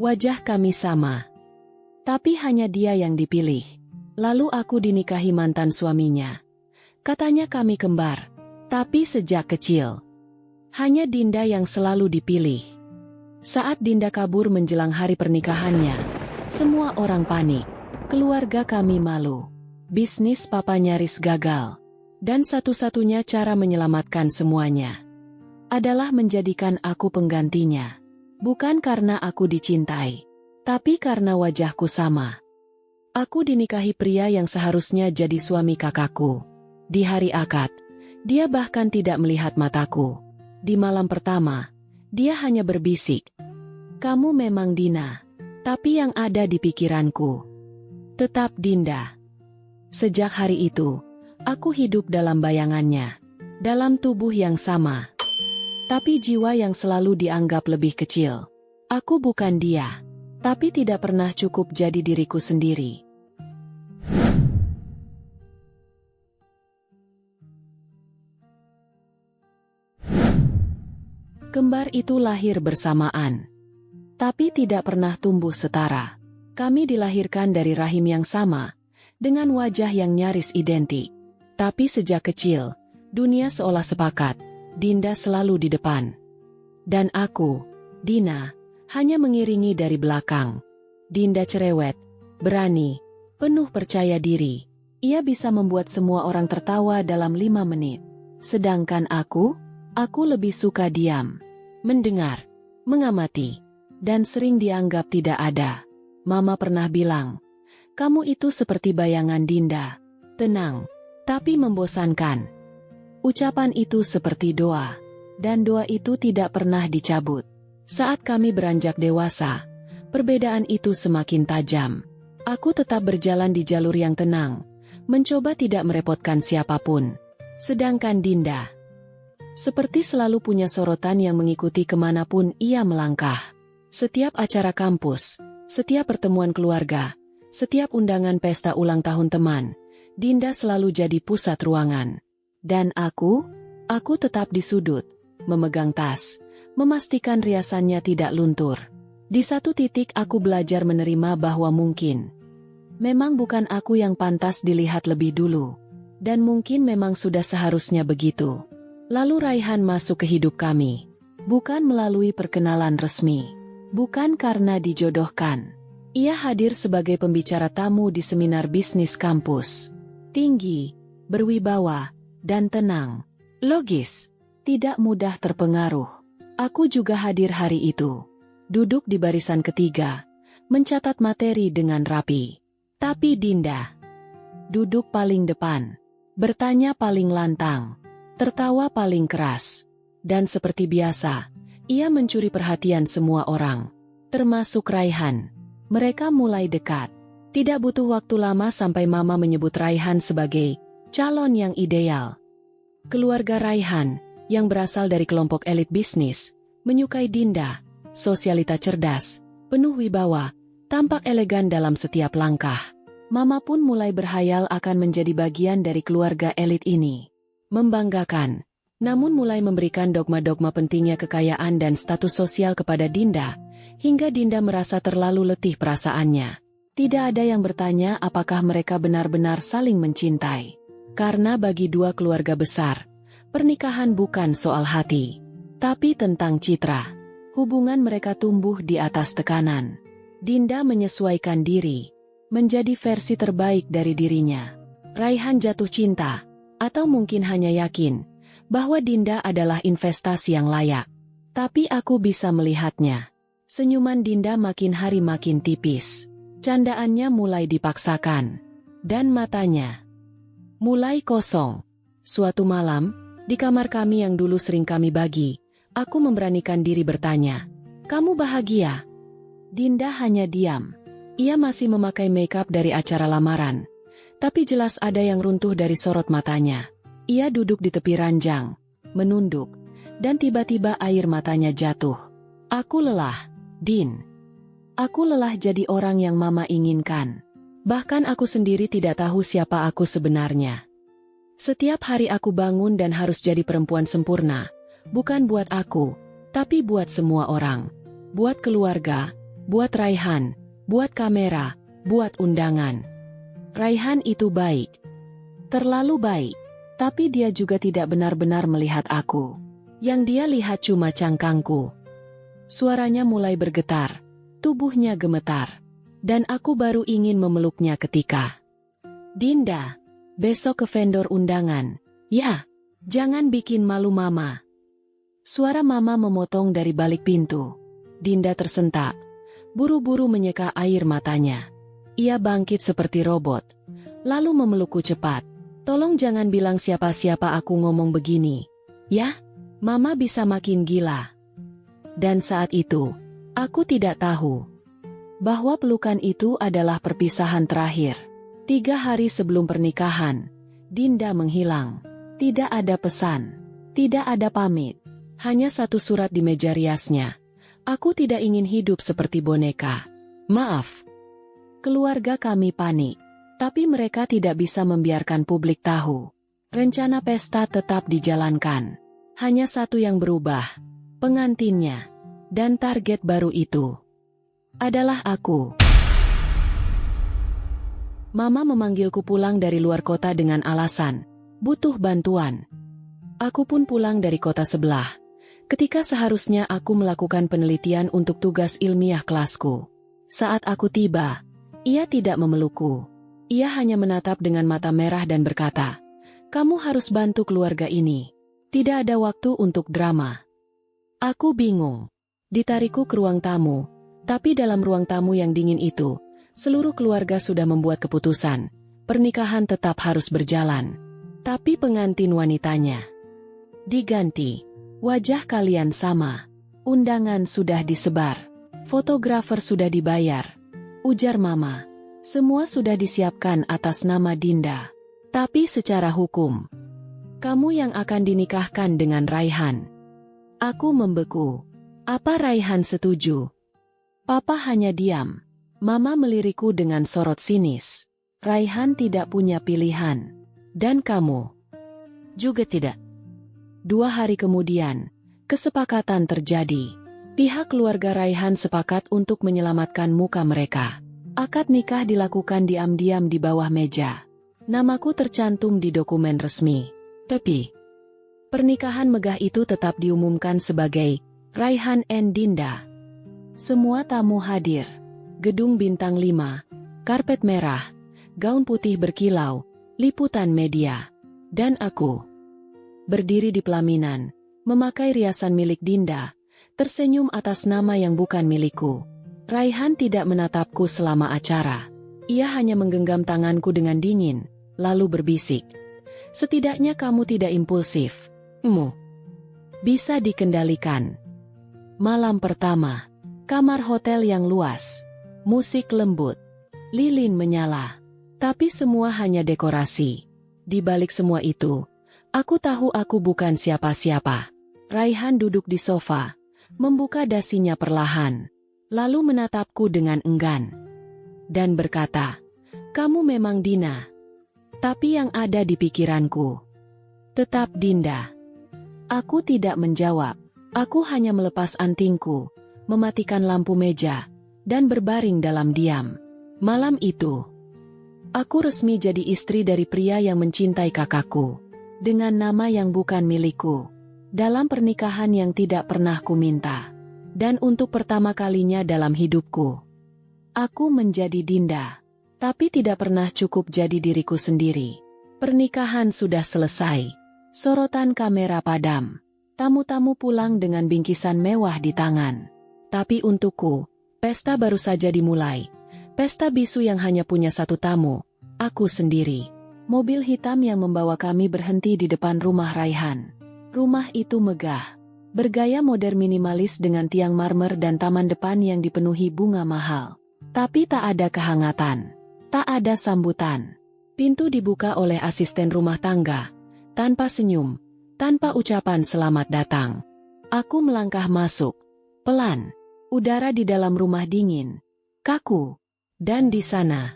Wajah kami sama. Tapi hanya dia yang dipilih. Lalu aku dinikahi mantan suaminya. Katanya kami kembar. Tapi sejak kecil, hanya Dinda yang selalu dipilih. Saat Dinda kabur menjelang hari pernikahannya, semua orang panik. Keluarga kami malu. Bisnis papa nyaris gagal. Dan satu-satunya cara menyelamatkan semuanya adalah menjadikan aku penggantinya. Bukan karena aku dicintai, tapi karena wajahku sama. Aku dinikahi pria yang seharusnya jadi suami kakakku. Di hari akad, dia bahkan tidak melihat mataku. Di malam pertama, dia hanya berbisik, "Kamu memang Dina." Tapi yang ada di pikiranku tetap Dinda. Sejak hari itu, aku hidup dalam bayangannya, dalam tubuh yang sama, tapi jiwa yang selalu dianggap lebih kecil. Aku bukan dia, tapi tidak pernah cukup jadi diriku sendiri. Kembar itu lahir bersamaan, tapi tidak pernah tumbuh setara. Kami dilahirkan dari rahim yang sama, dengan wajah yang nyaris identik. Tapi sejak kecil, dunia seolah sepakat, Dinda selalu di depan. Dan aku, Dina, hanya mengiringi dari belakang. Dinda cerewet, berani, penuh percaya diri. Ia bisa membuat semua orang tertawa dalam 5 menit. Sedangkan aku lebih suka diam, mendengar, mengamati, dan sering dianggap tidak ada. Mama pernah bilang, "Kamu itu seperti bayangan Dinda, tenang, tapi membosankan." Ucapan itu seperti doa, dan doa itu tidak pernah dicabut. Saat kami beranjak dewasa, perbedaan itu semakin tajam. Aku tetap berjalan di jalur yang tenang, mencoba tidak merepotkan siapapun. Sedangkan Dinda seperti selalu punya sorotan yang mengikuti kemanapun ia melangkah. Setiap acara kampus, setiap pertemuan keluarga, setiap undangan pesta ulang tahun teman, Dinda selalu jadi pusat ruangan. Dan aku tetap di sudut, memegang tas, memastikan riasannya tidak luntur. Di satu titik aku belajar menerima bahwa memang bukan aku yang pantas dilihat lebih dulu. Dan mungkin memang sudah seharusnya begitu. Lalu Raihan masuk ke hidup kami. Bukan melalui perkenalan resmi. Bukan karena dijodohkan. Ia hadir sebagai pembicara tamu di seminar bisnis kampus. Tinggi, berwibawa, dan tenang. Logis, tidak mudah terpengaruh. Aku juga hadir hari itu. Duduk di barisan ketiga, mencatat materi dengan rapi. Tapi Dinda duduk paling depan, bertanya paling lantang, tertawa paling keras. Dan seperti biasa, ia mencuri perhatian semua orang, termasuk Raihan. Mereka mulai dekat. Tidak butuh waktu lama sampai Mama menyebut Raihan sebagai calon yang ideal. Keluarga Raihan, yang berasal dari kelompok elit bisnis, menyukai Dinda, sosialita cerdas, penuh wibawa, tampak elegan dalam setiap langkah. Mama pun mulai berhayal akan menjadi bagian dari keluarga elit ini. Membanggakan, namun mulai memberikan dogma-dogma pentingnya kekayaan dan status sosial kepada Dinda, hingga Dinda merasa terlalu letih perasaannya. Tidak ada yang bertanya apakah mereka benar-benar saling mencintai. Karena bagi dua keluarga besar, pernikahan bukan soal hati, tapi tentang citra. Hubungan mereka tumbuh di atas tekanan. Dinda menyesuaikan diri, menjadi versi terbaik dari dirinya. Raihan jatuh cinta, atau mungkin hanya yakin, bahwa Dinda adalah investasi yang layak. Tapi aku bisa melihatnya. Senyuman Dinda makin hari makin tipis. Candaannya mulai dipaksakan. Dan matanya mulai kosong. Suatu malam, di kamar kami yang dulu sering kami bagi, aku memberanikan diri bertanya, "Kamu bahagia?" Dinda hanya diam. Ia masih memakai makeup dari acara lamaran. Tapi jelas ada yang runtuh dari sorot matanya. Ia duduk di tepi ranjang, menunduk, dan tiba-tiba air matanya jatuh. "Aku lelah, Din. Aku lelah jadi orang yang Mama inginkan. Bahkan aku sendiri tidak tahu siapa aku sebenarnya. Setiap hari aku bangun dan harus jadi perempuan sempurna. Bukan buat aku, tapi buat semua orang. Buat keluarga, Buat Raihan, buat kamera, buat undangan. Raihan itu baik. Terlalu baik. Tapi dia juga tidak benar-benar melihat aku. Yang dia lihat cuma cangkangku. Suaranya mulai bergetar. Tubuhnya gemetar. Dan aku baru ingin memeluknya ketika. Dinda, besok ke vendor undangan. Ya, jangan bikin malu mama. Suara mama memotong dari balik pintu. Dinda tersentak. Buru-buru menyeka air matanya. Ia bangkit seperti robot. Lalu memelukku cepat. Tolong jangan bilang siapa-siapa aku ngomong begini. Ya, mama bisa makin gila. Dan saat itu, aku tidak tahu bahwa pelukan itu adalah perpisahan terakhir. 3 hari sebelum pernikahan, Dinda menghilang. Tidak ada pesan, tidak ada pamit. Hanya satu surat di meja riasnya. Aku tidak ingin hidup seperti boneka. Maaf. Keluarga kami panik. Tapi mereka tidak bisa membiarkan publik tahu. Rencana pesta tetap dijalankan. Hanya satu yang berubah. Pengantinnya. Dan target baru itu adalah aku. Mama memanggilku pulang dari luar kota dengan alasan butuh bantuan. Aku pun pulang dari kota sebelah. Ketika seharusnya aku melakukan penelitian untuk tugas ilmiah kelasku. Saat aku tiba, ia tidak memelukku. Ia hanya menatap dengan mata merah dan berkata, "Kamu harus bantu keluarga ini. Tidak ada waktu untuk drama." Aku bingung. Ditarikku ke ruang tamu, tapi dalam ruang tamu yang dingin itu, seluruh keluarga sudah membuat keputusan. Pernikahan tetap harus berjalan. Tapi pengantin wanitanya diganti. Wajah kalian sama. Undangan sudah disebar. Fotografer sudah dibayar. Ujar mama. Semua sudah disiapkan atas nama Dinda. Tapi secara hukum, kamu yang akan dinikahkan dengan Raihan. Aku membeku. Apa Raihan setuju? Papa hanya diam. Mama melirikku dengan sorot sinis. Raihan tidak punya pilihan. Dan kamu juga tidak. 2 hari kemudian, kesepakatan terjadi. Pihak keluarga Raihan sepakat untuk menyelamatkan muka mereka. Akad nikah dilakukan diam-diam di bawah meja. Namaku tercantum di dokumen resmi. Tapi pernikahan megah itu tetap diumumkan sebagai Raihan and Dinda. Semua tamu hadir. Gedung bintang 5, karpet merah, gaun putih berkilau, liputan media. Dan aku berdiri di pelaminan, memakai riasan milik Dinda, tersenyum atas nama yang bukan milikku. Raihan tidak menatapku selama acara. Ia hanya menggenggam tanganku dengan dingin, lalu berbisik. Setidaknya kamu tidak impulsif. Bisa dikendalikan. Malam pertama. Kamar hotel yang luas. Musik lembut. Lilin menyala. Tapi semua hanya dekorasi. Di balik semua itu, aku tahu aku bukan siapa-siapa. Raihan duduk di sofa, membuka dasinya perlahan, lalu menatapku dengan enggan. Dan berkata, "Kamu memang Dina." Tapi yang ada di pikiranku tetap Dinda. Aku tidak menjawab. Aku hanya melepas antingku, mematikan lampu meja, dan berbaring dalam diam. Malam itu, aku resmi jadi istri dari pria yang mencintai kakakku, dengan nama yang bukan milikku, dalam pernikahan yang tidak pernah kuminta. Dan untuk pertama kalinya dalam hidupku, aku menjadi Dinda. Tapi tidak pernah cukup jadi diriku sendiri. Pernikahan sudah selesai. Sorotan kamera padam. Tamu-tamu pulang dengan bingkisan mewah di tangan. Tapi untukku, pesta baru saja dimulai. Pesta bisu yang hanya punya satu tamu, aku sendiri. Mobil hitam yang membawa kami berhenti di depan rumah Raihan. Rumah itu megah. Bergaya modern minimalis dengan tiang marmer dan taman depan yang dipenuhi bunga mahal. Tapi tak ada kehangatan. Tak ada sambutan. Pintu dibuka oleh asisten rumah tangga. Tanpa senyum. Tanpa ucapan selamat datang. Aku melangkah masuk. Pelan. Udara di dalam rumah dingin. Kaku. Dan di sana,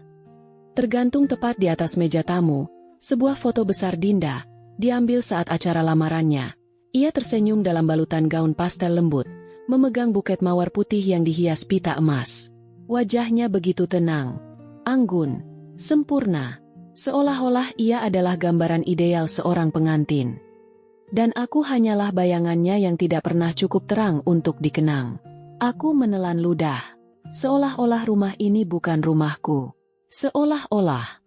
tergantung tepat di atas meja tamu, sebuah foto besar Dinda, diambil saat acara lamarannya. Ia tersenyum dalam balutan gaun pastel lembut, memegang buket mawar putih yang dihias pita emas. Wajahnya begitu tenang, anggun, sempurna, seolah-olah ia adalah gambaran ideal seorang pengantin. Dan aku hanyalah bayangannya yang tidak pernah cukup terang untuk dikenang. Aku menelan ludah, seolah-olah rumah ini bukan rumahku. Seolah-olah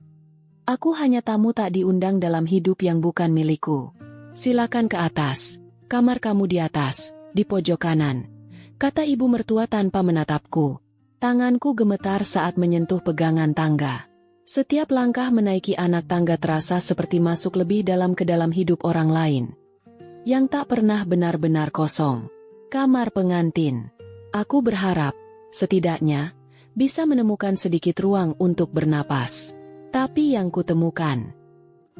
aku hanya tamu tak diundang dalam hidup yang bukan milikku. Silakan ke atas, kamar kamu di atas, di pojok kanan, kata ibu mertua tanpa menatapku. Tanganku gemetar saat menyentuh pegangan tangga. Setiap langkah menaiki anak tangga terasa seperti masuk lebih dalam ke dalam hidup orang lain, yang tak pernah benar-benar kosong. Kamar pengantin. Aku berharap, setidaknya, bisa menemukan sedikit ruang untuk bernapas. Tapi yang kutemukan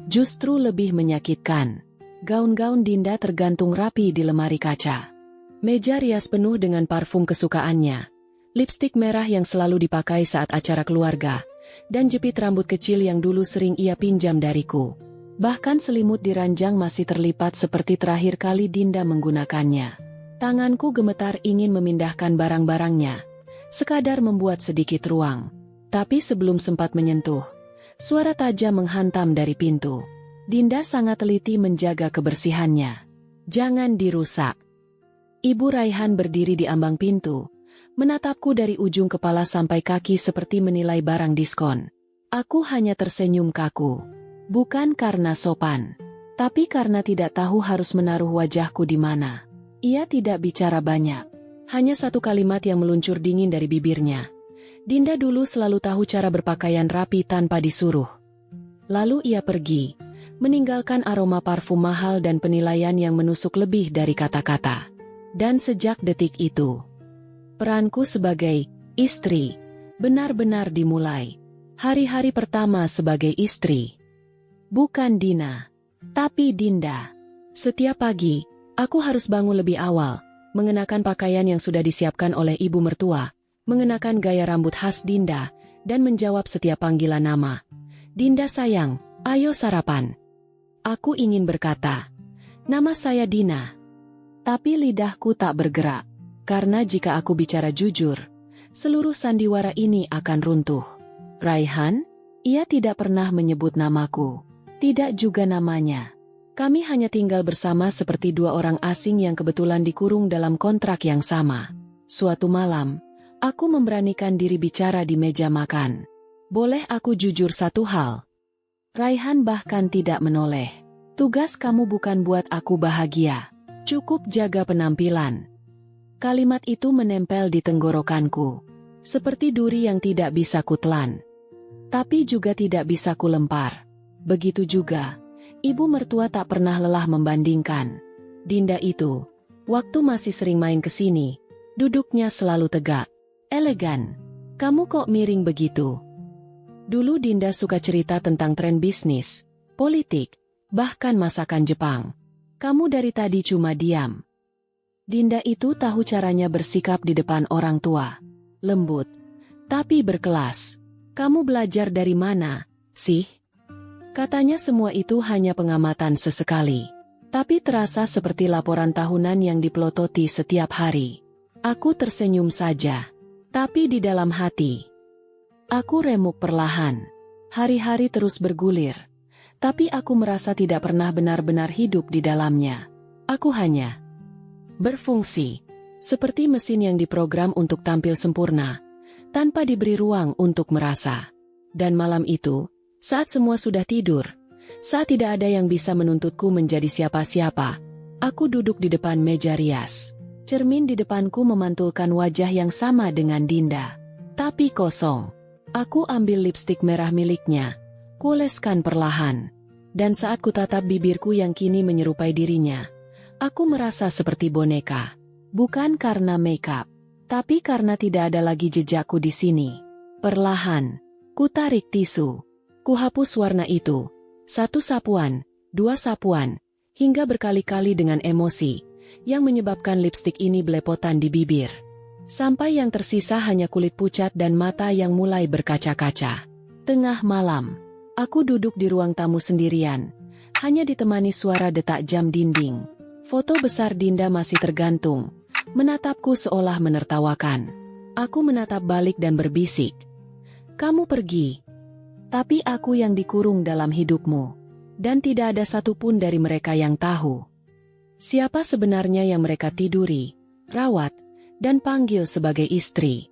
justru lebih menyakitkan. Gaun-gaun Dinda tergantung rapi di lemari kaca. Meja rias penuh dengan parfum kesukaannya, lipstik merah yang selalu dipakai saat acara keluarga, dan jepit rambut kecil yang dulu sering ia pinjam dariku. Bahkan selimut di ranjang masih terlipat seperti terakhir kali Dinda menggunakannya. Tanganku gemetar ingin memindahkan barang-barangnya, sekadar membuat sedikit ruang. Tapi sebelum sempat menyentuh, suara tajam menghantam dari pintu. Dinda sangat teliti menjaga kebersihannya. Jangan dirusak. Ibu Raihan berdiri di ambang pintu, menatapku dari ujung kepala sampai kaki seperti menilai barang diskon. Aku hanya tersenyum kaku. Bukan karena sopan, tapi karena tidak tahu harus menaruh wajahku di mana. Ia tidak bicara banyak. Hanya satu kalimat yang meluncur dingin dari bibirnya. Dinda dulu selalu tahu cara berpakaian rapi tanpa disuruh. Lalu ia pergi, meninggalkan aroma parfum mahal dan penilaian yang menusuk lebih dari kata-kata. Dan sejak detik itu, peranku sebagai istri benar-benar dimulai. Hari-hari pertama sebagai istri. Bukan Dina, tapi Dinda. Setiap pagi, aku harus bangun lebih awal, mengenakan pakaian yang sudah disiapkan oleh ibu mertua, mengenakan gaya rambut khas Dinda, dan menjawab setiap panggilan nama. Dinda sayang, ayo sarapan. Aku ingin berkata, nama saya Dina. Tapi lidahku tak bergerak, karena jika aku bicara jujur, seluruh sandiwara ini akan runtuh. Raihan? Ia tidak pernah menyebut namaku. Tidak juga namanya. Kami hanya tinggal bersama seperti dua orang asing yang kebetulan dikurung dalam kontrak yang sama. Suatu malam, aku memberanikan diri bicara di meja makan. Boleh aku jujur satu hal? Raihan bahkan tidak menoleh. Tugas kamu bukan buat aku bahagia. Cukup jaga penampilan. Kalimat itu menempel di tenggorokanku, seperti duri yang tidak bisa kutelan, tapi juga tidak bisa kulempar. Begitu juga, ibu mertua tak pernah lelah membandingkan. Dinda itu, waktu masih sering main ke sini, duduknya selalu tegak, elegan. Kamu kok miring begitu? Dulu Dinda suka cerita tentang tren bisnis, politik, bahkan masakan Jepang. Kamu dari tadi cuma diam. Dinda itu tahu caranya bersikap di depan orang tua. Lembut, tapi berkelas. Kamu belajar dari mana, sih? Katanya semua itu hanya pengamatan sesekali. Tapi terasa seperti laporan tahunan yang dipelototi setiap hari. Aku tersenyum saja. Tapi di dalam hati, aku remuk perlahan. Hari-hari terus bergulir. Tapi aku merasa tidak pernah benar-benar hidup di dalamnya. Aku hanya berfungsi, seperti mesin yang diprogram untuk tampil sempurna, tanpa diberi ruang untuk merasa. Dan malam itu, saat semua sudah tidur, saat tidak ada yang bisa menuntutku menjadi siapa-siapa, aku duduk di depan meja rias. Cermin di depanku memantulkan wajah yang sama dengan Dinda, tapi kosong. Aku ambil lipstik merah miliknya, kuoleskan perlahan, dan saat kutatap bibirku yang kini menyerupai dirinya, aku merasa seperti boneka. Bukan karena makeup, tapi karena tidak ada lagi jejakku di sini. Perlahan, ku tarik tisu, ku hapus warna itu, satu sapuan, dua sapuan, hingga berkali-kali dengan emosi, yang menyebabkan lipstik ini belepotan di bibir. Sampai yang tersisa hanya kulit pucat dan mata yang mulai berkaca-kaca. Tengah malam, aku duduk di ruang tamu sendirian, hanya ditemani suara detak jam dinding. Foto besar Dinda masih tergantung, menatapku seolah menertawakan. Aku menatap balik dan berbisik, "Kamu pergi, tapi aku yang dikurung dalam hidupmu." Dan tidak ada satupun dari mereka yang tahu siapa sebenarnya yang mereka tiduri, rawat, dan panggil sebagai istri.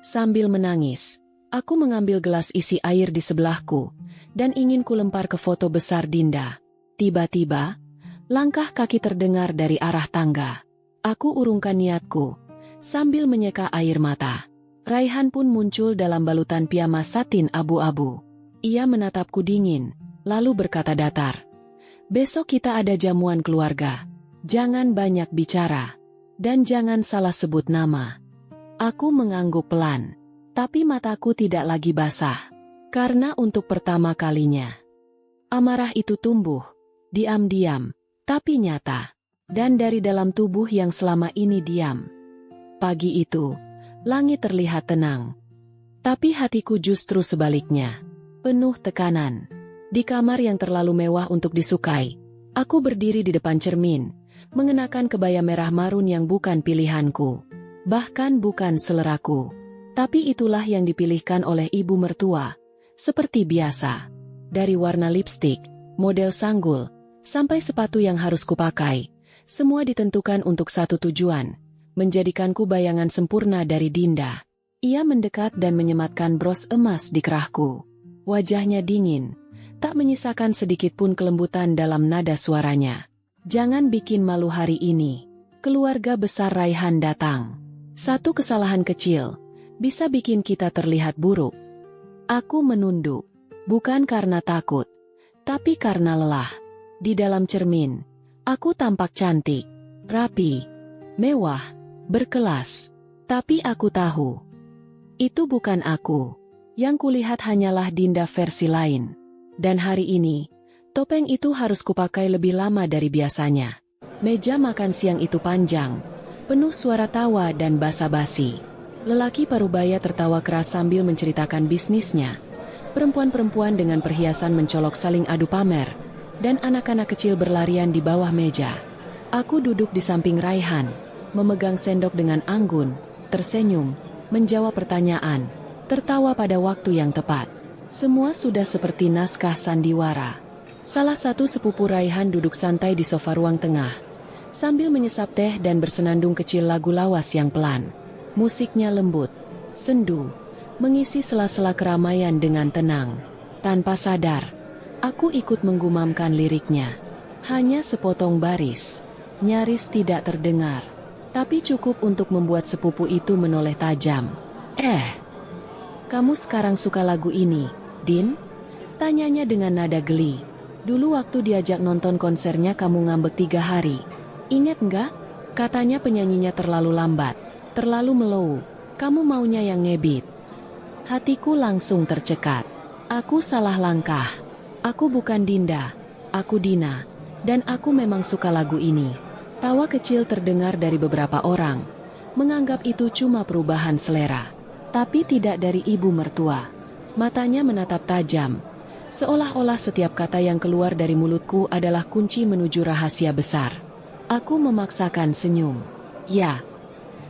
Sambil menangis, aku mengambil gelas isi air di sebelahku, dan ingin kulempar ke foto besar Dinda. Tiba-tiba, langkah kaki terdengar dari arah tangga. Aku urungkan niatku, sambil menyeka air mata. Raihan pun muncul dalam balutan piyama satin abu-abu. Ia menatapku dingin, lalu berkata datar, "Besok kita ada jamuan keluarga. Jangan banyak bicara. Dan jangan salah sebut nama." Aku mengangguk pelan, tapi mataku tidak lagi basah. Karena untuk pertama kalinya, amarah itu tumbuh, diam-diam, tapi nyata. Dan dari dalam tubuh yang selama ini diam. Pagi itu, langit terlihat tenang. Tapi hatiku justru sebaliknya, penuh tekanan. Di kamar yang terlalu mewah untuk disukai, aku berdiri di depan cermin, mengenakan kebaya merah marun yang bukan pilihanku, bahkan bukan seleraku. Tapi itulah yang dipilihkan oleh ibu mertua. Seperti biasa, dari warna lipstik, model sanggul, sampai sepatu yang harus kupakai, semua ditentukan untuk satu tujuan, menjadikanku bayangan sempurna dari Dinda. Ia mendekat dan menyematkan bros emas di kerahku. Wajahnya dingin, tak menyisakan sedikit pun kelembutan dalam nada suaranya. "Jangan bikin malu hari ini. Keluarga besar Raihan datang. Satu kesalahan kecil bisa bikin kita terlihat buruk." Aku menunduk, bukan karena takut, tapi karena lelah. Di dalam cermin, aku tampak cantik, rapi, mewah, berkelas. Tapi aku tahu, itu bukan aku. Yang kulihat hanyalah Dinda versi lain. Dan hari ini, topeng itu harus kupakai lebih lama dari biasanya. Meja makan siang itu panjang, penuh suara tawa dan basa-basi. Lelaki parubaya tertawa keras sambil menceritakan bisnisnya. Perempuan-perempuan dengan perhiasan mencolok saling adu pamer, dan anak-anak kecil berlarian di bawah meja. Aku duduk di samping Raihan, memegang sendok dengan anggun, tersenyum, menjawab pertanyaan, tertawa pada waktu yang tepat. Semua sudah seperti naskah sandiwara. Salah satu sepupu Raihan duduk santai di sofa ruang tengah, sambil menyesap teh dan bersenandung kecil lagu lawas yang pelan. Musiknya lembut, sendu, mengisi sela-sela keramaian dengan tenang. Tanpa sadar, aku ikut menggumamkan liriknya. Hanya sepotong baris, nyaris tidak terdengar, tapi cukup untuk membuat sepupu itu menoleh tajam. Kamu sekarang suka lagu ini, Din?" Tanyanya dengan nada geli. "Dulu waktu diajak nonton konsernya kamu ngambek 3 hari. Ingat nggak?" Katanya penyanyinya terlalu lambat, terlalu mellow. Kamu maunya yang ngebit. Hatiku langsung tercekat. Aku salah langkah. Aku bukan Dinda. Aku Dina. Dan aku memang suka lagu ini. Tawa kecil terdengar dari beberapa orang, menganggap itu cuma perubahan selera. Tapi tidak dari ibu mertua. Matanya menatap tajam, seolah-olah setiap kata yang keluar dari mulutku adalah kunci menuju rahasia besar. Aku memaksakan senyum. Ya,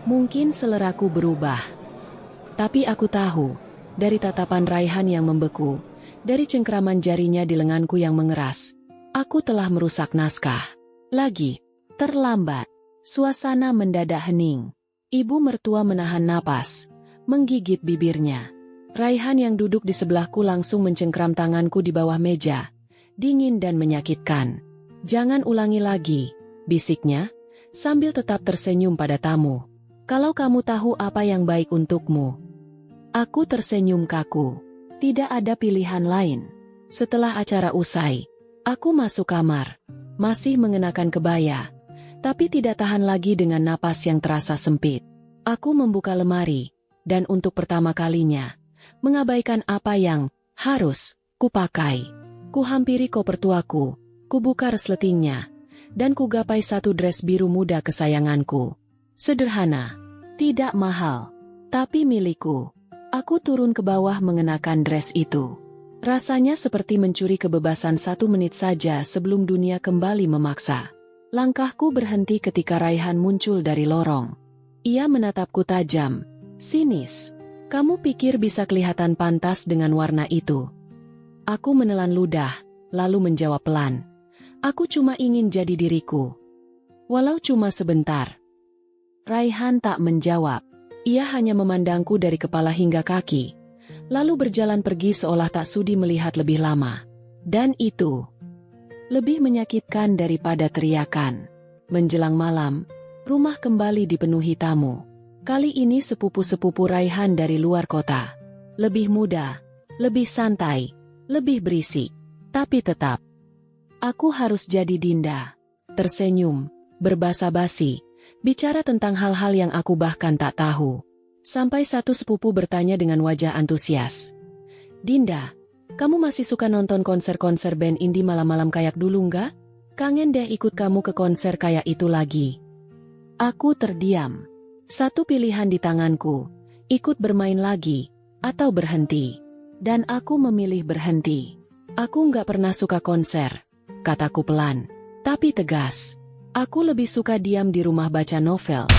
mungkin seleraku berubah. Tapi aku tahu, dari tatapan Raihan yang membeku, dari cengkraman jarinya di lenganku yang mengeras, aku telah merusak naskah. Lagi, terlambat. Suasana mendadak hening. Ibu mertua menahan napas, menggigit bibirnya. Raihan yang duduk di sebelahku langsung mencengkram tanganku di bawah meja, dingin dan menyakitkan. "Jangan ulangi lagi," bisiknya, sambil tetap tersenyum pada tamu. "Kalau kamu tahu apa yang baik untukmu." Aku tersenyum kaku. Tidak ada pilihan lain. Setelah acara usai, aku masuk kamar, masih mengenakan kebaya, tapi tidak tahan lagi dengan napas yang terasa sempit. Aku membuka lemari, dan untuk pertama kalinya, mengabaikan apa yang harus kupakai. Kuhampiri koper tuaku, kubuka resletingnya, dan kugapai satu dress biru muda kesayanganku. Sederhana, tidak mahal, tapi milikku. Aku turun ke bawah mengenakan dress itu. Rasanya seperti mencuri kebebasan 1 menit saja sebelum dunia kembali memaksa. Langkahku berhenti ketika Raihan muncul dari lorong. Ia menatapku tajam, sinis. Kamu pikir bisa kelihatan pantas dengan warna itu? Aku menelan ludah, lalu menjawab pelan. Aku cuma ingin jadi diriku. Walau cuma sebentar. Raihan tak menjawab. Ia hanya memandangku dari kepala hingga kaki, lalu berjalan pergi seolah tak sudi melihat lebih lama. Dan itu lebih menyakitkan daripada teriakan. Menjelang malam, rumah kembali dipenuhi tamu. Kali ini sepupu-sepupu Raihan dari luar kota. Lebih muda, lebih santai, lebih berisik. Tapi tetap, aku harus jadi Dinda. Tersenyum, berbasa-basi, bicara tentang hal-hal yang aku bahkan tak tahu. Sampai satu sepupu bertanya dengan wajah antusias. Dinda, kamu masih suka nonton konser-konser band indie malam-malam kayak dulu nggak? Kangen deh ikut kamu ke konser kayak itu lagi. Aku terdiam. Satu pilihan di tanganku, ikut bermain lagi, atau berhenti. Dan aku memilih berhenti. Aku nggak pernah suka konser, kataku pelan, tapi tegas. Aku lebih suka diam di rumah baca novel.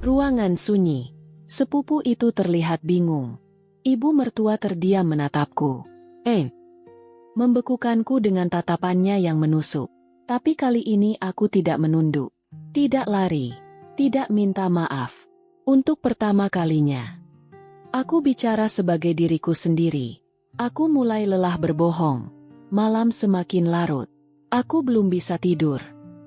Ruangan sunyi. Sepupu itu terlihat bingung. Ibu mertua terdiam menatapku. Membekukanku dengan tatapannya yang menusuk. Tapi kali ini aku tidak menunduk. Tidak lari. Tidak minta maaf. Untuk pertama kalinya. Aku bicara sebagai diriku sendiri. Aku mulai lelah berbohong. Malam semakin larut. Aku belum bisa tidur.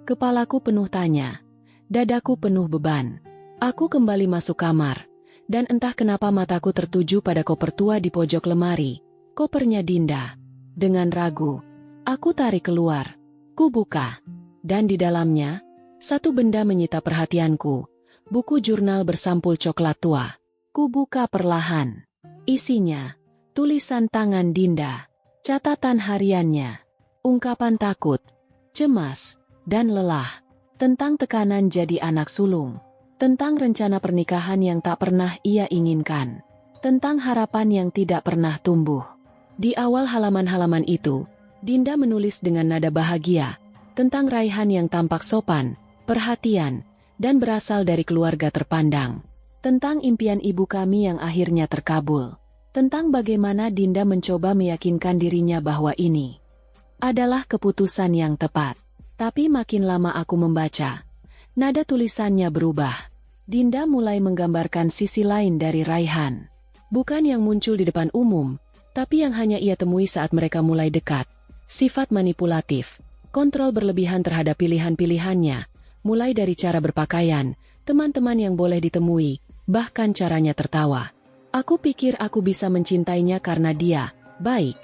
Kepalaku penuh tanya. Dadaku penuh beban. Aku kembali masuk kamar. Dan entah kenapa mataku tertuju pada koper tua di pojok lemari. Kopernya Dinda. Dengan ragu, aku tarik keluar. Ku buka. Dan di dalamnya, satu benda menyita perhatianku. Buku jurnal bersampul coklat tua. Ku buka perlahan. Isinya, tulisan tangan Dinda. Catatan hariannya. Ungkapan takut, cemas, dan lelah. Tentang tekanan jadi anak sulung. Tentang rencana pernikahan yang tak pernah ia inginkan. Tentang harapan yang tidak pernah tumbuh. Di awal halaman-halaman itu, Dinda menulis dengan nada bahagia, tentang Raihan yang tampak sopan, perhatian, dan berasal dari keluarga terpandang. Tentang impian ibu kami yang akhirnya terkabul. Tentang bagaimana Dinda mencoba meyakinkan dirinya bahwa ini adalah keputusan yang tepat. Tapi makin lama aku membaca, nada tulisannya berubah. Dinda mulai menggambarkan sisi lain dari Raihan. Bukan yang muncul di depan umum, tapi yang hanya ia temui saat mereka mulai dekat. Sifat manipulatif, kontrol berlebihan terhadap pilihan-pilihannya, mulai dari cara berpakaian, teman-teman yang boleh ditemui, bahkan caranya tertawa. Aku pikir aku bisa mencintainya karena dia baik,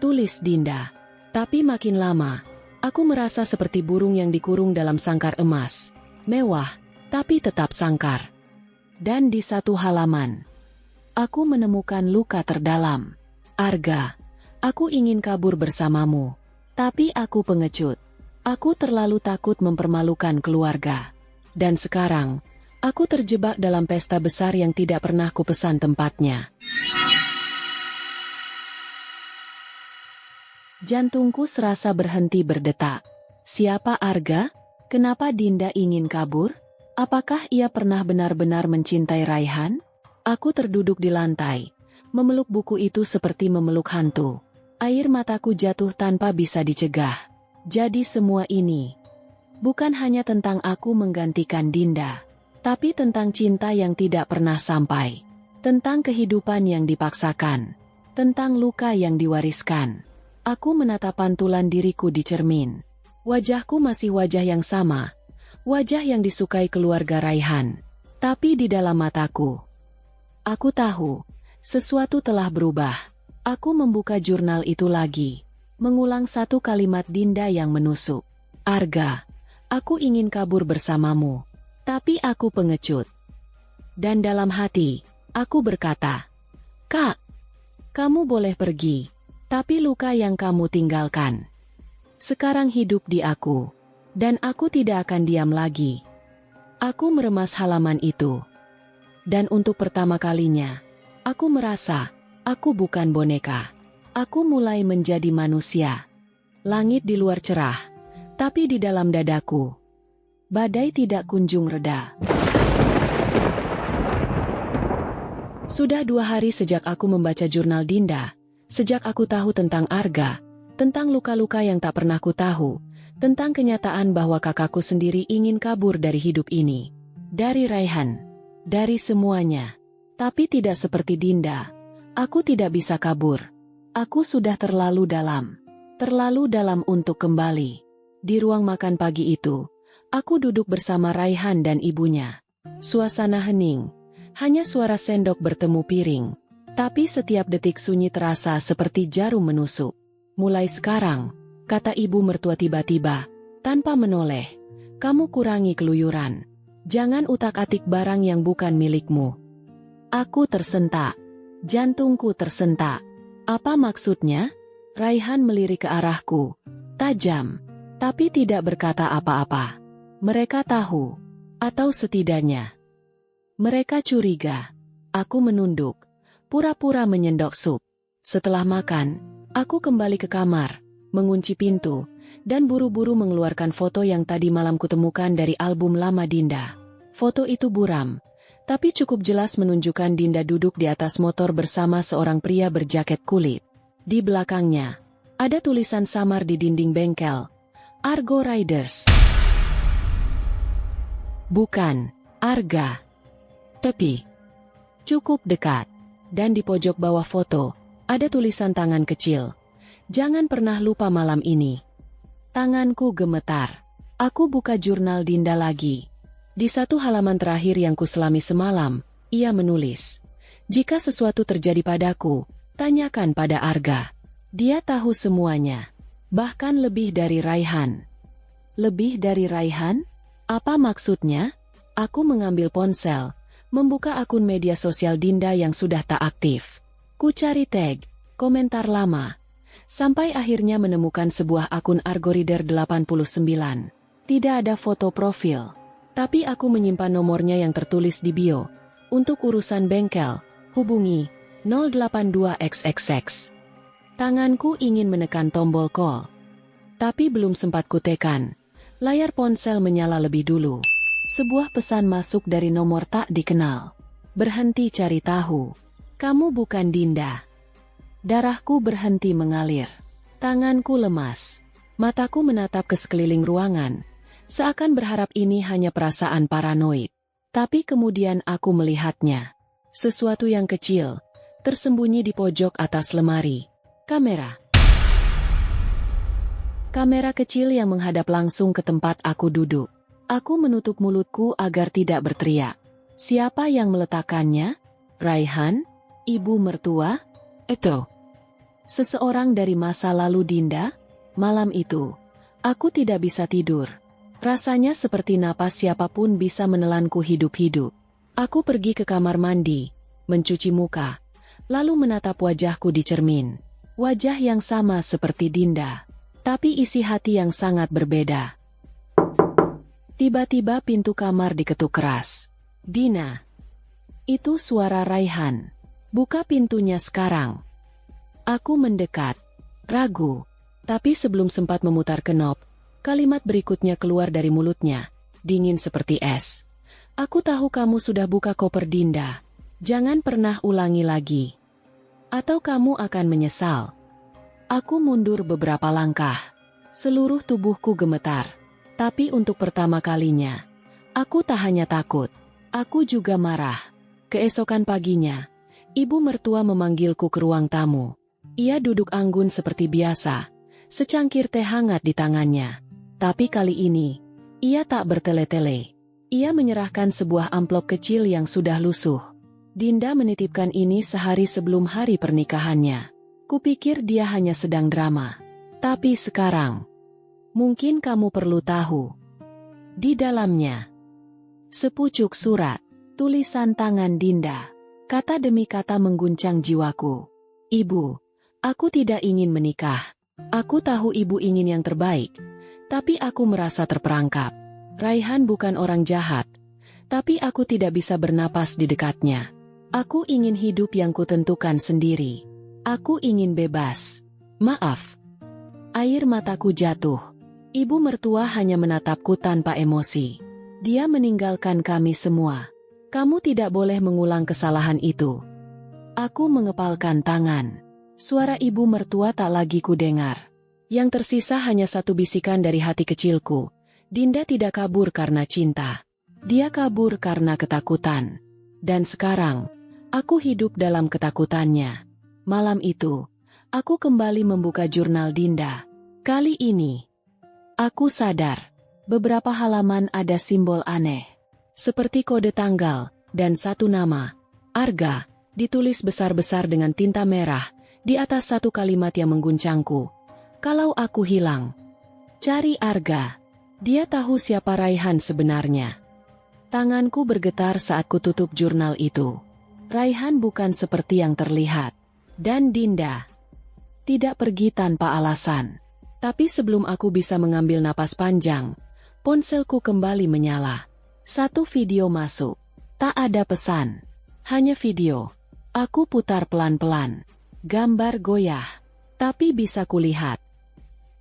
tulis Dinda. Tapi makin lama, aku merasa seperti burung yang dikurung dalam sangkar emas. Mewah, tapi tetap sangkar. Dan di satu halaman, aku menemukan luka terdalam. Arga, aku ingin kabur bersamamu. Tapi aku pengecut. Aku terlalu takut mempermalukan keluarga. Dan sekarang, aku terjebak dalam pesta besar yang tidak pernah kupesan tempatnya. Jantungku serasa berhenti berdetak. Siapa Arga? Kenapa Dinda ingin kabur? Apakah ia pernah benar-benar mencintai Raihan? Aku terduduk di lantai. Memeluk buku itu seperti memeluk hantu. Air mataku jatuh tanpa bisa dicegah. Jadi semua ini bukan hanya tentang aku menggantikan Dinda, tapi tentang cinta yang tidak pernah sampai. Tentang kehidupan yang dipaksakan. Tentang luka yang diwariskan. Aku menatap pantulan diriku di cermin. Wajahku masih wajah yang sama. Wajah yang disukai keluarga Raihan. Tapi di dalam mataku, aku tahu sesuatu telah berubah. Aku membuka jurnal itu lagi. Mengulang satu kalimat Dinda yang menusuk. Arga, aku ingin kabur bersamamu. Tapi aku pengecut. Dan dalam hati, aku berkata, Kak, kamu boleh pergi. Tapi luka yang kamu tinggalkan sekarang hidup di aku. Dan aku tidak akan diam lagi. Aku meremas halaman itu. Dan untuk pertama kalinya, aku merasa, aku bukan boneka. Aku mulai menjadi manusia. Langit di luar cerah, tapi di dalam dadaku, Badai tidak kunjung reda. Sudah 2 hari sejak aku membaca jurnal Dinda, sejak aku tahu tentang Arga, tentang luka-luka yang tak pernah ku tahu, tentang kenyataan bahwa kakakku sendiri ingin kabur dari hidup ini. Dari Raihan, dari semuanya. Tapi tidak seperti Dinda. Aku tidak bisa kabur. Aku sudah terlalu dalam untuk kembali. Di ruang makan pagi itu, aku duduk bersama Raihan dan ibunya. Suasana hening, hanya suara sendok bertemu piring. Tapi setiap detik sunyi terasa seperti jarum menusuk. Mulai sekarang, kata ibu mertua tiba-tiba, tanpa menoleh, kamu kurangi keluyuran. Jangan utak-atik barang yang bukan milikmu. Aku tersentak. Jantungku tersentak. Apa maksudnya? Raihan melirik ke arahku. Tajam. Tapi tidak berkata apa-apa. Mereka tahu. Atau setidaknya mereka curiga. Aku menunduk. Pura-pura menyendok sup. Setelah makan, aku kembali ke kamar, mengunci pintu, dan buru-buru mengeluarkan foto yang tadi malam kutemukan dari album lama Dinda. Foto itu buram, tapi cukup jelas menunjukkan Dinda duduk di atas motor bersama seorang pria berjaket kulit. Di belakangnya, ada tulisan samar di dinding bengkel, Argo Riders. Bukan, Arga. Tapi cukup dekat. Dan di pojok bawah foto, ada tulisan tangan kecil. Jangan pernah lupa malam ini. Tanganku gemetar. Aku buka jurnal Dinda lagi. Di satu halaman terakhir yang kuselami semalam, ia menulis, jika sesuatu terjadi padaku, tanyakan pada Arga. Dia tahu semuanya. Bahkan lebih dari Raihan. Lebih dari Raihan? Apa maksudnya? Aku mengambil ponsel, membuka akun media sosial Dinda yang sudah tak aktif. Ku cari tag, komentar lama, sampai akhirnya menemukan sebuah akun Argorider 89. Tidak ada foto profil. Tapi aku menyimpan nomornya yang tertulis di bio. Untuk urusan bengkel, hubungi 082XXX. Tanganku ingin menekan tombol call. Tapi belum sempat kutekan. Layar ponsel menyala lebih dulu. Sebuah pesan masuk dari nomor tak dikenal. Berhenti cari tahu. Kamu bukan Dinda. Darahku berhenti mengalir. Tanganku lemas. Mataku menatap ke sekeliling ruangan. Seakan berharap ini hanya perasaan paranoid. Tapi kemudian aku melihatnya. Sesuatu yang kecil, tersembunyi di pojok atas lemari. Kamera. Kamera kecil yang menghadap langsung ke tempat aku duduk. Aku menutup mulutku agar tidak berteriak. Siapa yang meletakkannya? Raihan? Ibu mertua? Itu. Seseorang dari masa lalu Dinda? Malam itu, aku tidak bisa tidur. Rasanya seperti napas siapapun bisa menelanku hidup-hidup. Aku pergi ke kamar mandi, mencuci muka, lalu menatap wajahku di cermin. Wajah yang sama seperti Dinda, tapi isi hati yang sangat berbeda. Tiba-tiba pintu kamar diketuk keras. Dina. Itu suara Raihan. Buka pintunya sekarang. Aku mendekat, ragu, tapi sebelum sempat memutar kenop, kalimat berikutnya keluar dari mulutnya, dingin seperti es. Aku tahu kamu sudah buka koper Dinda. Jangan pernah ulangi lagi. Atau kamu akan menyesal. Aku mundur beberapa langkah. Seluruh tubuhku gemetar. Tapi untuk pertama kalinya, aku tak hanya takut. Aku juga marah. Keesokan paginya, ibu mertua memanggilku ke ruang tamu. Ia duduk anggun seperti biasa. Secangkir teh hangat di tangannya. Tapi kali ini, ia tak bertele-tele. Ia menyerahkan sebuah amplop kecil yang sudah lusuh. Dinda menitipkan ini sehari sebelum hari pernikahannya. Kupikir dia hanya sedang drama. Tapi sekarang, mungkin kamu perlu tahu. Di dalamnya, sepucuk surat, tulisan tangan Dinda. Kata demi kata mengguncang jiwaku. Ibu, aku tidak ingin menikah. Aku tahu ibu ingin yang terbaik. Tapi aku merasa terperangkap. Raihan bukan orang jahat. Tapi aku tidak bisa bernapas di dekatnya. Aku ingin hidup yang kutentukan sendiri. Aku ingin bebas. Maaf. Air mataku jatuh. Ibu mertua hanya menatapku tanpa emosi. Dia meninggalkan kami semua. Kamu tidak boleh mengulang kesalahan itu. Aku mengepalkan tangan. Suara ibu mertua tak lagi kudengar. Yang tersisa hanya satu bisikan dari hati kecilku. Dinda tidak kabur karena cinta. Dia kabur karena ketakutan. Dan sekarang, aku hidup dalam ketakutannya. Malam itu, aku kembali membuka jurnal Dinda. Kali ini, aku sadar, beberapa halaman ada simbol aneh. Seperti kode tanggal, dan satu nama, Arga, ditulis besar-besar dengan tinta merah, di atas satu kalimat yang mengguncangku. Kalau aku hilang, cari Arga. Dia tahu siapa Raihan sebenarnya. Tanganku bergetar saat kututup jurnal itu. Raihan bukan seperti yang terlihat. Dan Dinda tidak pergi tanpa alasan. Tapi sebelum aku bisa mengambil napas panjang, ponselku kembali menyala. Satu video masuk. Tak ada pesan. Hanya video. Aku putar pelan-pelan. Gambar goyah. Tapi bisa kulihat.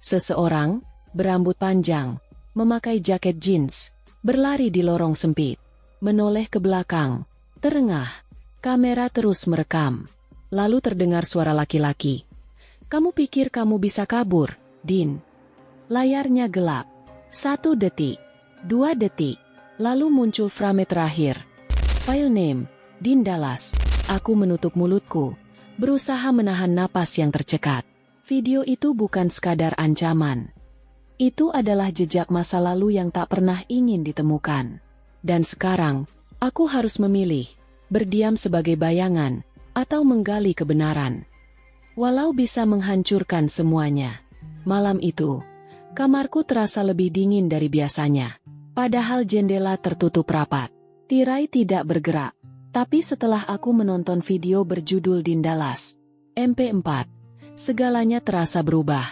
Seseorang, berambut panjang, memakai jaket jeans, berlari di lorong sempit. Menoleh ke belakang. Terengah. Kamera terus merekam. Lalu terdengar suara laki-laki. Kamu pikir kamu bisa kabur, Din? Layarnya gelap. 1 detik. 2 detik. Lalu muncul frame terakhir. File name, Din Dallas. Aku menutup mulutku, berusaha menahan napas yang tercekat. Video itu bukan sekadar ancaman. Itu adalah jejak masa lalu yang tak pernah ingin ditemukan. Dan sekarang, aku harus memilih, berdiam sebagai bayangan, atau menggali kebenaran. Walau bisa menghancurkan semuanya. Malam itu, kamarku terasa lebih dingin dari biasanya. Padahal jendela tertutup rapat. Tirai tidak bergerak. Tapi setelah aku menonton video berjudul Din Dallas, MP4, segalanya terasa berubah.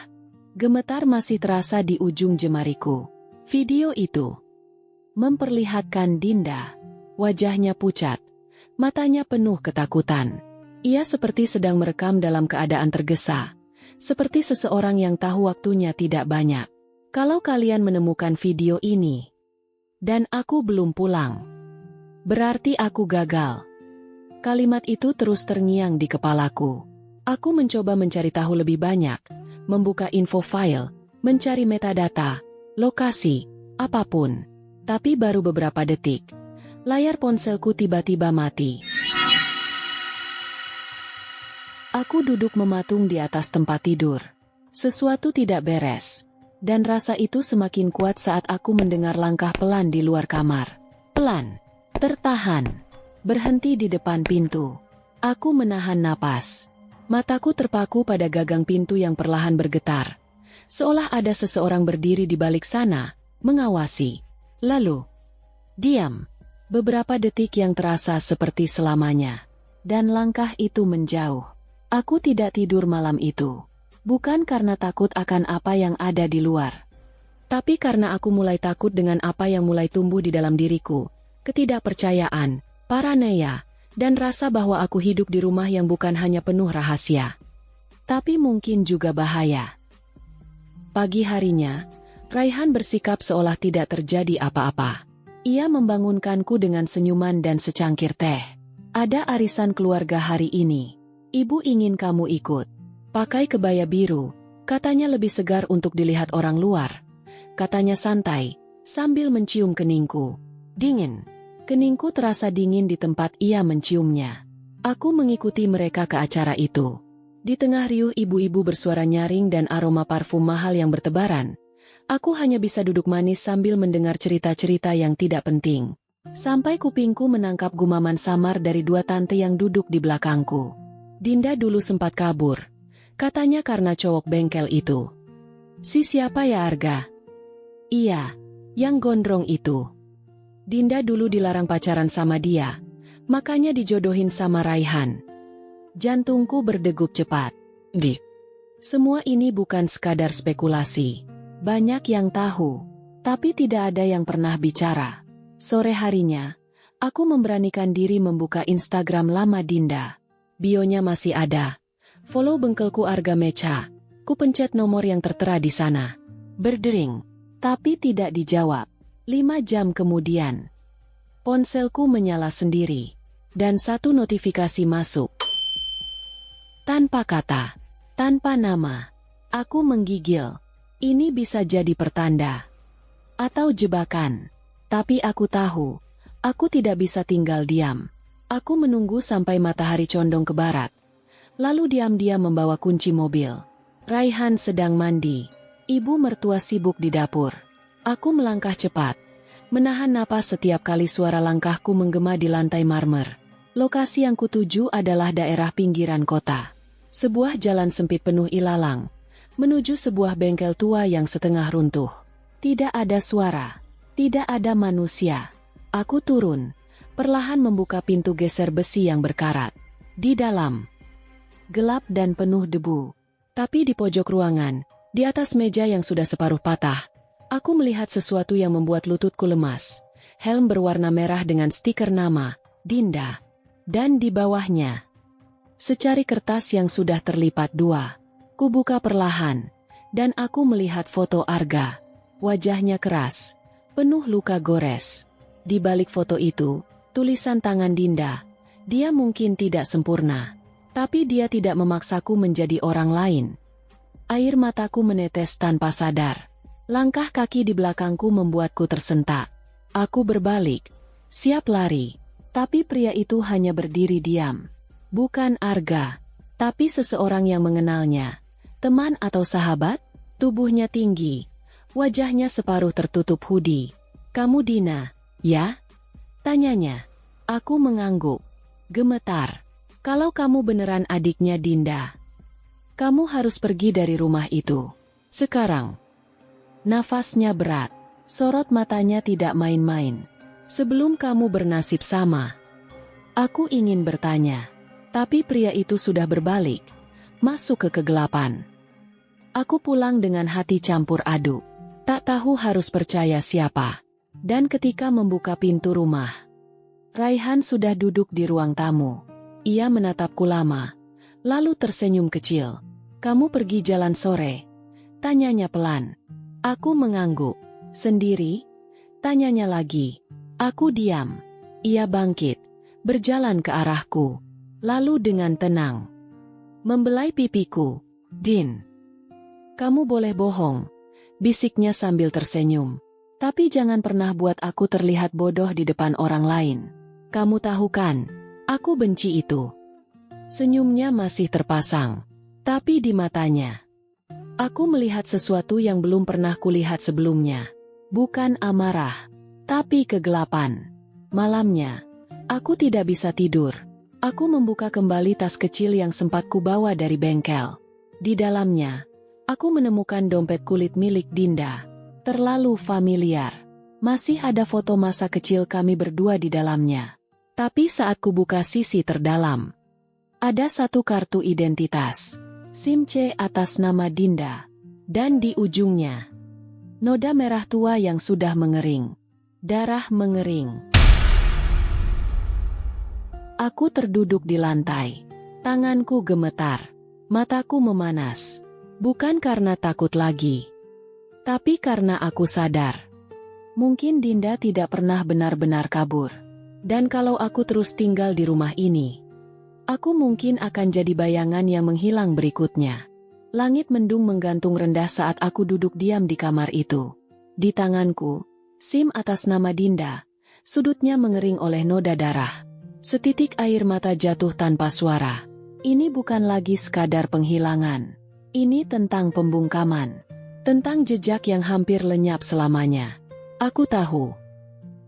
Gemetar masih terasa di ujung jemariku. Video itu memperlihatkan Dinda. Wajahnya pucat. Matanya penuh ketakutan. Ia seperti sedang merekam dalam keadaan tergesa. Seperti seseorang yang tahu waktunya tidak banyak. Kalau kalian menemukan video ini, dan aku belum pulang, berarti aku gagal. Kalimat itu terus terngiang di kepalaku. Aku mencoba mencari tahu lebih banyak, membuka info file, mencari metadata, lokasi, apapun. Tapi baru beberapa detik, layar ponselku tiba-tiba mati. Aku duduk mematung di atas tempat tidur. Sesuatu tidak beres. Dan rasa itu semakin kuat saat aku mendengar langkah pelan di luar kamar. Pelan. Tertahan. Berhenti di depan pintu. Aku menahan napas. Mataku terpaku pada gagang pintu yang perlahan bergetar. Seolah ada seseorang berdiri di balik sana, mengawasi. Lalu, diam. Beberapa detik yang terasa seperti selamanya. Dan langkah itu menjauh. Aku tidak tidur malam itu. Bukan karena takut akan apa yang ada di luar. Tapi karena aku mulai takut dengan apa yang mulai tumbuh di dalam diriku. Ketidakpercayaan, paranoia, dan rasa bahwa aku hidup di rumah yang bukan hanya penuh rahasia, tapi mungkin juga bahaya. Pagi harinya, Raihan bersikap seolah tidak terjadi apa-apa. Ia membangunkanku dengan senyuman dan secangkir teh. Ada arisan keluarga hari ini. Ibu ingin kamu ikut. Pakai kebaya biru, katanya lebih segar untuk dilihat orang luar. Katanya santai, sambil mencium keningku. Dingin. Keningku terasa dingin di tempat ia menciumnya. Aku mengikuti mereka ke acara itu. Di tengah riuh ibu-ibu bersuara nyaring dan aroma parfum mahal yang bertebaran, aku hanya bisa duduk manis sambil mendengar cerita-cerita yang tidak penting. Sampai kupingku menangkap gumaman samar dari dua tante yang duduk di belakangku. Dinda dulu sempat kabur. Katanya karena cowok bengkel itu. Si siapa ya Arga? Iya, yang gondrong itu. Dinda dulu dilarang pacaran sama dia, makanya dijodohin sama Raihan. Jantungku berdegup cepat. Semua ini bukan sekadar spekulasi. Banyak yang tahu, tapi tidak ada yang pernah bicara. Sore harinya, aku memberanikan diri membuka Instagram lama Dinda. Bionya masih ada. Follow bengkelku Arga Mecha. Ku pencet nomor yang tertera di sana. Berdering. Tapi tidak dijawab. 5 jam kemudian, ponselku menyala sendiri, dan satu notifikasi masuk. Tanpa kata, tanpa nama, aku menggigil. Ini bisa jadi pertanda atau jebakan. Tapi aku tahu, aku tidak bisa tinggal diam. Aku menunggu sampai matahari condong ke barat. Lalu diam-diam membawa kunci mobil. Raihan sedang mandi. Ibu mertua sibuk di dapur. Aku melangkah cepat, menahan napas setiap kali suara langkahku menggema di lantai marmer. Lokasi yang kutuju adalah daerah pinggiran kota. Sebuah jalan sempit penuh ilalang, menuju sebuah bengkel tua yang setengah runtuh. Tidak ada suara, tidak ada manusia. Aku turun, perlahan membuka pintu geser besi yang berkarat. Di dalam, gelap dan penuh debu. Tapi di pojok ruangan, di atas meja yang sudah separuh patah, aku melihat sesuatu yang membuat lututku lemas. Helm berwarna merah dengan stiker nama, Dinda. Dan di bawahnya, secari kertas yang sudah terlipat 2. Kubuka perlahan, dan aku melihat foto Arga. Wajahnya keras, penuh luka gores. Di balik foto itu, tulisan tangan Dinda. Dia mungkin tidak sempurna, tapi dia tidak memaksaku menjadi orang lain. Air mataku menetes tanpa sadar. Langkah kaki di belakangku membuatku tersentak. Aku berbalik, siap lari. Tapi pria itu hanya berdiri diam. Bukan Arga, tapi seseorang yang mengenalnya. Teman atau sahabat? Tubuhnya tinggi, wajahnya separuh tertutup hoodie. "Kamu Dina, ya?" tanyanya. Aku mengangguk, gemetar. "Kalau kamu beneran adiknya Dinda, kamu harus pergi dari rumah itu sekarang." Nafasnya berat, sorot matanya tidak main-main. "Sebelum kamu bernasib sama." Aku ingin bertanya, tapi pria itu sudah berbalik, masuk ke kegelapan. Aku pulang dengan hati campur aduk, tak tahu harus percaya siapa. Dan ketika membuka pintu rumah, Raihan sudah duduk di ruang tamu. Ia menatapku lama, lalu tersenyum kecil. "Kamu pergi jalan sore?" tanyanya pelan. Aku mengangguk. "Sendiri?" tanyanya lagi. Aku diam. Ia bangkit, berjalan ke arahku. Lalu dengan tenang membelai pipiku. "Din, kamu boleh bohong," bisiknya sambil tersenyum. "Tapi jangan pernah buat aku terlihat bodoh di depan orang lain. Kamu tahu kan, aku benci itu." Senyumnya masih terpasang, tapi di matanya, aku melihat sesuatu yang belum pernah kulihat sebelumnya. Bukan amarah, tapi kegelapan. Malamnya, aku tidak bisa tidur. Aku membuka kembali tas kecil yang sempat kubawa dari bengkel. Di dalamnya, aku menemukan dompet kulit milik Dinda. Terlalu familiar. Masih ada foto masa kecil kami berdua di dalamnya. Tapi saat kubuka sisi terdalam, ada satu kartu identitas. SIM C atas nama Dinda. Dan di ujungnya, noda merah tua yang sudah mengering. Darah mengering. Aku terduduk di lantai. Tanganku gemetar. Mataku memanas. Bukan karena takut lagi, tapi karena aku sadar. Mungkin Dinda tidak pernah benar-benar kabur. Dan kalau aku terus tinggal di rumah ini, aku mungkin akan jadi bayangan yang menghilang berikutnya. Langit mendung menggantung rendah saat aku duduk diam di kamar itu. Di tanganku, SIM atas nama Dinda, sudutnya mengering oleh noda darah. Setitik air mata jatuh tanpa suara. Ini bukan lagi sekadar penghilangan. Ini tentang pembungkaman. Tentang jejak yang hampir lenyap selamanya. Aku tahu,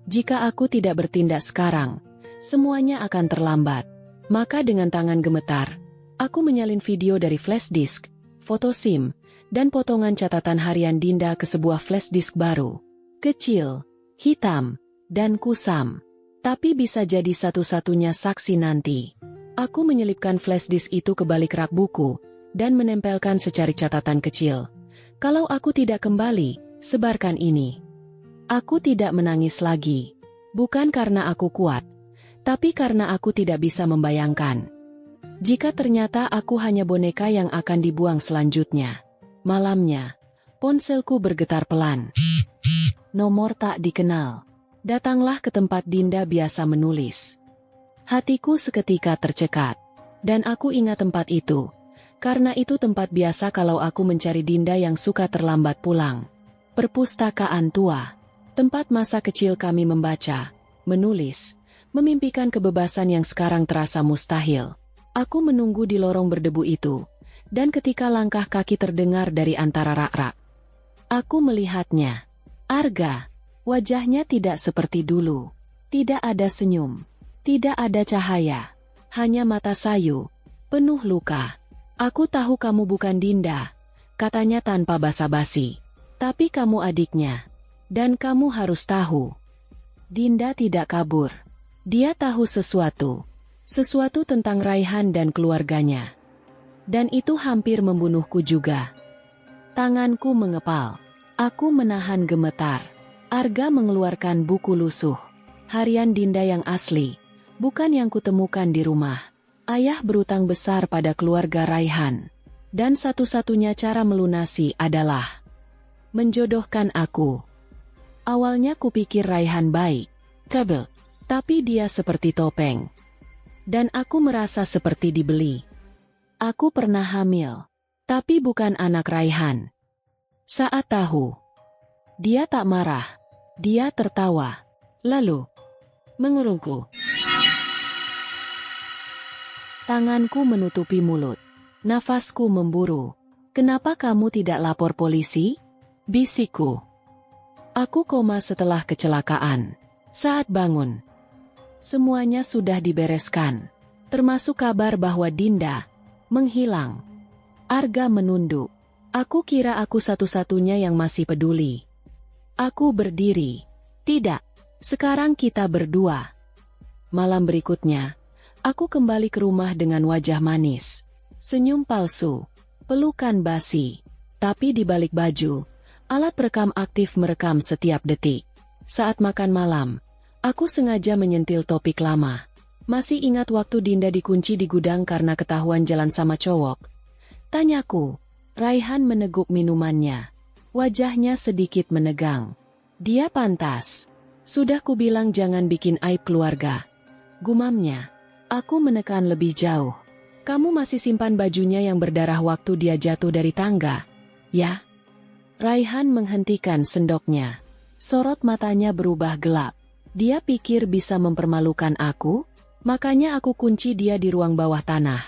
jika aku tidak bertindak sekarang, semuanya akan terlambat. Maka dengan tangan gemetar, aku menyalin video dari flash disk, foto SIM, dan potongan catatan harian Dinda ke sebuah flash disk baru. Kecil, hitam, dan kusam. Tapi bisa jadi satu-satunya saksi nanti. Aku menyelipkan flash disk itu ke balik rak buku, dan menempelkan secari catatan kecil. Kalau aku tidak kembali, sebarkan ini. Aku tidak menangis lagi. Bukan karena aku kuat, tapi karena aku tidak bisa membayangkan jika ternyata aku hanya boneka yang akan dibuang selanjutnya. Malamnya, ponselku bergetar pelan. nomor tak dikenal. Datanglah ke tempat Dinda biasa menulis. Hatiku seketika tercekat. Dan aku ingat tempat itu. Karena itu tempat biasa kalau aku mencari Dinda yang suka terlambat pulang. Perpustakaan tua. Tempat masa kecil kami membaca, menulis, memimpikan kebebasan yang sekarang terasa mustahil. Aku menunggu di lorong berdebu itu. Dan ketika langkah kaki terdengar dari antara rak-rak, aku melihatnya. Arga. Wajahnya tidak seperti dulu. Tidak ada senyum. Tidak ada cahaya. Hanya mata sayu. Penuh luka. Aku tahu kamu bukan Dinda. Katanya tanpa basa-basi. Tapi kamu adiknya. Dan kamu harus tahu. Dinda tidak kabur. Dia tahu sesuatu. Sesuatu tentang Raihan dan keluarganya. Dan itu hampir membunuhku juga. Tanganku mengepal. Aku menahan gemetar. Arga mengeluarkan buku lusuh. Harian Dinda yang asli. Bukan yang kutemukan di rumah. Ayah berutang besar pada keluarga Raihan. Dan satu-satunya cara melunasi adalah menjodohkan aku. Awalnya kupikir Raihan baik. Tapi dia seperti topeng. Dan aku merasa seperti dibeli. Aku pernah hamil, tapi bukan anak Raihan. Saat tahu, dia tak marah, dia tertawa, lalu mengurungku. Tanganku menutupi mulut, nafasku memburu. Kenapa kamu tidak lapor polisi? Bisikku. Aku koma setelah kecelakaan. Saat bangun, semuanya sudah dibereskan, termasuk kabar bahwa Dinda menghilang. Arga menunduk. Aku kira aku satu-satunya yang masih peduli. Aku berdiri. Tidak, sekarang kita berdua. Malam berikutnya, aku kembali ke rumah dengan wajah manis. Senyum palsu, pelukan basi. Tapi di balik baju, alat perekam aktif merekam setiap detik. Saat makan malam, aku sengaja menyentil topik lama. Masih ingat waktu Dinda dikunci di gudang karena ketahuan jalan sama cowok? Tanyaku. Raihan meneguk minumannya. Wajahnya sedikit menegang. Dia pantas. Sudah kubilang jangan bikin aib keluarga. Gumamnya. Aku menekan lebih jauh. Kamu masih simpan bajunya yang berdarah waktu dia jatuh dari tangga? Ya? Raihan menghentikan sendoknya. Sorot matanya berubah gelap. Dia pikir bisa mempermalukan aku? Makanya aku kunci dia di ruang bawah tanah.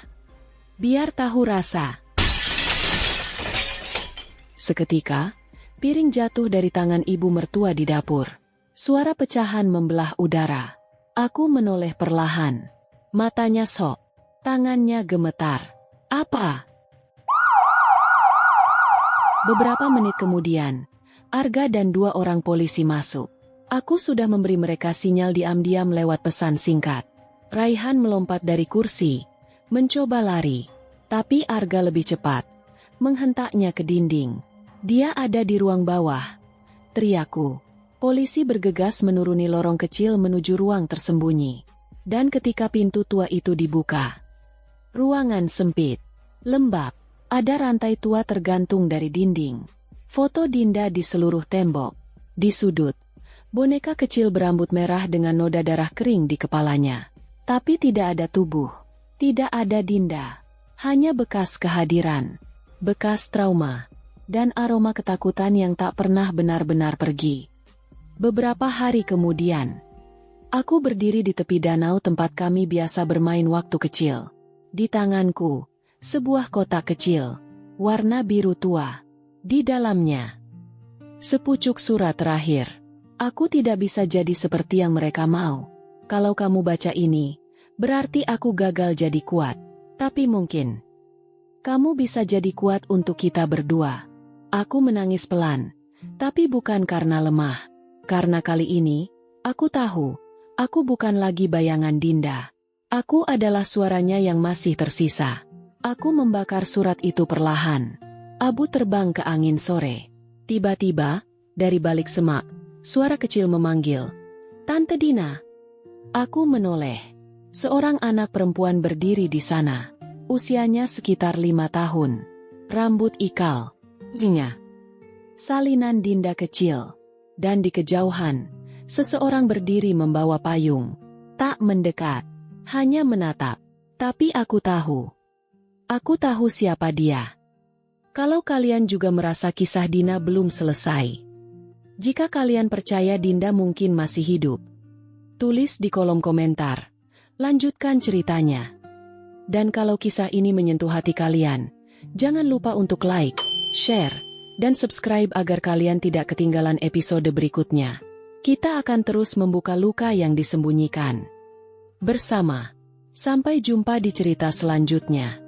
Biar tahu rasa. Seketika, piring jatuh dari tangan ibu mertua di dapur. Suara pecahan membelah udara. Aku menoleh perlahan. Matanya sok. Tangannya gemetar. Apa? Beberapa menit kemudian, Arga dan 2 orang polisi masuk. Aku sudah memberi mereka sinyal diam-diam lewat pesan singkat. Raihan melompat dari kursi, mencoba lari. Tapi Arga lebih cepat, menghentaknya ke dinding. Dia ada di ruang bawah. Teriakku. Polisi bergegas menuruni lorong kecil menuju ruang tersembunyi. Dan ketika pintu tua itu dibuka, ruangan sempit, lembab, ada rantai tua tergantung dari dinding. Foto Dinda di seluruh tembok. Di sudut, boneka kecil berambut merah dengan noda darah kering di kepalanya. Tapi tidak ada tubuh, tidak ada Dinda, hanya bekas kehadiran, bekas trauma, dan aroma ketakutan yang tak pernah benar-benar pergi. Beberapa hari kemudian, aku berdiri di tepi danau tempat kami biasa bermain waktu kecil. Di tanganku, sebuah kotak kecil, warna biru tua. Di dalamnya, sepucuk surat terakhir. Aku tidak bisa jadi seperti yang mereka mau. Kalau kamu baca ini, berarti aku gagal jadi kuat. Tapi mungkin kamu bisa jadi kuat untuk kita berdua. Aku menangis pelan, tapi bukan karena lemah. Karena kali ini, aku tahu, aku bukan lagi bayangan Dinda. Aku adalah suaranya yang masih tersisa. Aku membakar surat itu perlahan. Abu terbang ke angin sore. Tiba-tiba, dari balik semak, suara kecil memanggil, "Tante Dina." Aku menoleh. Seorang anak perempuan berdiri di sana. Usianya sekitar 5 tahun. Rambut ikal. Salinan Dinda kecil. Dan di kejauhan, seseorang berdiri membawa payung. Tak mendekat, hanya menatap. Tapi aku tahu. Aku tahu siapa dia. Kalau kalian juga merasa kisah Dina belum selesai. Jika kalian percaya Dinda mungkin masih hidup, tulis di kolom komentar. Lanjutkan ceritanya. Dan kalau kisah ini menyentuh hati kalian, jangan lupa untuk like, share, dan subscribe agar kalian tidak ketinggalan episode berikutnya. Kita akan terus membuka luka yang disembunyikan bersama. Sampai jumpa di cerita selanjutnya.